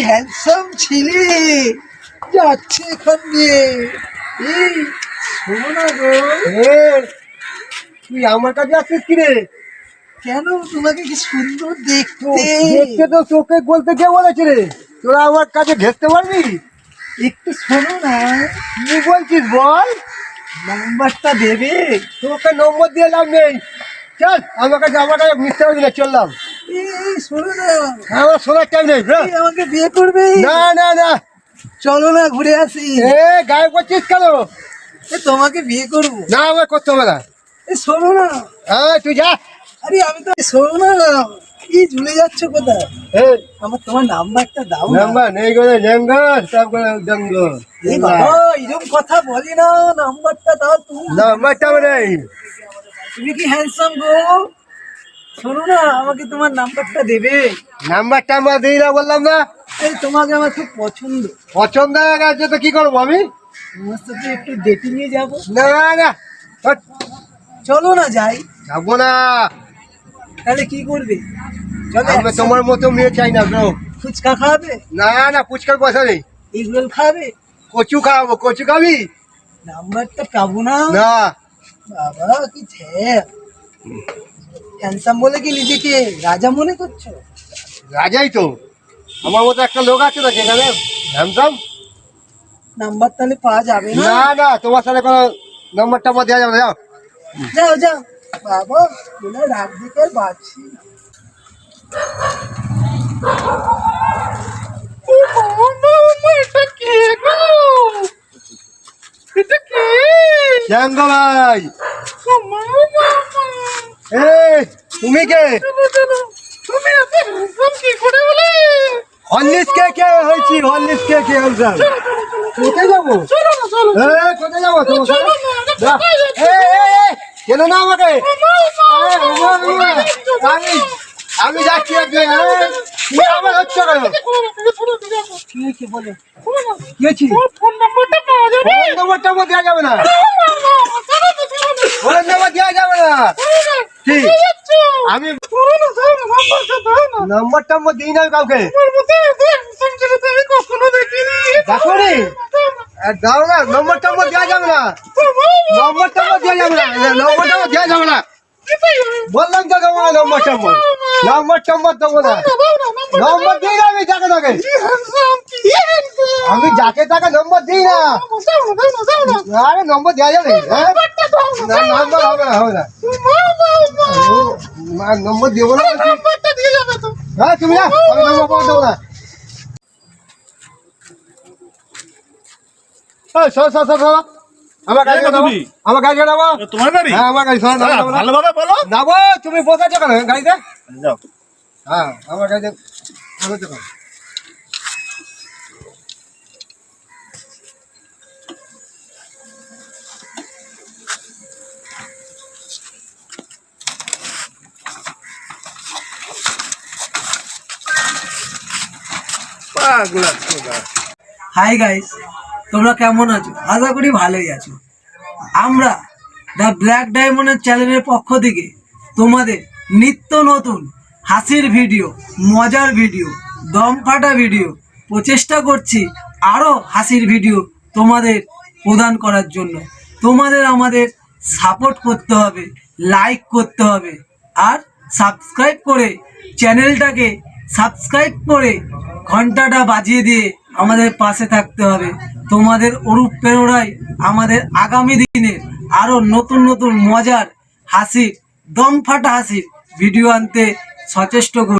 Handsome ছেলে যাচ্ছে এখান দিয়ে। এই শোনো না গো, তুই আমার কাছে আসছিস কি রে? কেন তোমাকে কি সুন্দর দেখতে। দেখতে তো চোখে বলতে কে বলেছে রে? তোরা আমার কাছে ঘেরতে পারবি? একটু শোনো না, কি বলছিস বল? নাম্বারটা দেবে? তোকে নম্বর দিয়ে লাভ নেই। চল আমার কাছে মিথ্যা বলি না, চললাম। এই শোনো না, আমার শোনার টাইম নেই। এই আমাকে বিয়ে করবে? না না না, চলো না ঘুরে আসি। গায়ে করছিস কেন? তোমাকে বিয়ে করবো। না, আমার করতে হবে না। শোনো না, তুই যা। আরে আমি তো শোনো না, কি ঝুলে যাচ্ছ কোথায়? আমার তোমার নাম্বারটা দাও। নাম্বার নেই করে জঙ্গল সব করে জঙ্গল। এই বাবা এরকম কথা বলি না, নাম্বারটা দাও। নাম্বারটা নেই। তুমি কি হ্যান্ডসাম গো? শোনো না, আমাকে তোমার নাম্বারটা দেবে? নাম্বারটা আমার দিই না বললাম না? এই তোমাকে আমার খুব পছন্দ। পছন্দ হয়ে গেছে তো কি করবো আমি? তোমার সাথে একটু ডেটিং এ যাবো। না না, চলো না যাই। যাবো না। তাহলে কি করবে? চলো আমি তোমার মতো মেয়ে চাই না ব্রো। ফুচকা খাবে? না না, ফুচকার পয়সা নেই। এগুলো খাবে? কচু খাওয়াবো। কচু খাবি? নাম্বারটা পাবো না। না। বাবা কি হ্যান্ডসাম বলে কি নিজেকে রাজা মনে করছো? রাজাই তো। আমার মতো একটা লোক আছে তো সেখানে হ্যান্ডসাম। নাম্বার তাহলে পাওয়া যাবে না? না না, তোমার সাথে কোনো নাম্বারটা আমার দেওয়া যাবে না। যাও যাও বাবা, বলে রাত দিকে বাড়ছি না। ভাই, এই তুমি কে? হরলিক্স কে কে হয়েছি? হরলিক্স কে কে হ্যান্ডসাম? কোথায় যাবো? কোথায় যাবো তোমার সাথে? কেন না আমাকে? আমি যাচ্ছি। আমার হচ্ছে কি হয়েছে বলে? কি হয়েছি? ফোন নম্বরটা আমার দেওয়া যাবে না। ফোন নম্বর দেওয়া যাবে না। ঠিক, আমি নাম্বারটা আমার দিই না কাউকে। দেখো রে, দাও না, নম্বরটা আমার দেওয়া যাবে না। নম্বরটা আমার দেওয়া যাবে না। নম্বরটা আমার দেওয়া যাবে না বললাম তো। দেবো না নম্বরটা আমার। নম্বরটা আমার দেবো না। নম্বর দিই না আমি যাকে তাকে। আমি যাকে তাকে নম্বর দিই না। আরে নম্বর দেওয়া যাবে না। নম্বর হবে না, হবে না। নম্বর দেবো না। হ্যাঁ তুমি না, আমি নম্বর দেবো না। আমার গাড়ি নামো। আমার গাড়ি নামো। তোমার গাড়ি? হ্যাঁ আমার গাড়ি। ভালোভাবে বলো। নামো। তুমি বসেছো কেন গাড়িতে? যাও। হ্যাঁ আমার গাড়িতে বসেছো কেন? হাই গাইস, তোমরা কেমন আছো? আশা করি ভালোই আছো। আমরা দ্য ব্ল্যাক ডায়মন্ডের চ্যানেলের পক্ষ থেকে তোমাদের নিত্য নতুন হাসির ভিডিও, মজার ভিডিও, দম ফাটা ভিডিও প্রচেষ্টা করছি আরও হাসির ভিডিও তোমাদের প্রদান করার জন্য। তোমাদের আমাদের সাপোর্ট করতে হবে, লাইক করতে হবে, আর সাবস্ক্রাইব করে চ্যানেলটাকে সাবস্ক্রাইব করে ঘন্টাটা বাজিয়ে দিয়ে আমাদের পাশে থাকতে হবে। তোমাদের অনুপ্রেরণায় আমাদের আগামী দিনের আরও নতুন নতুন মজার হাসির, দম ফাটা হাসির ভিডিও আনতে সচেষ্ট করি।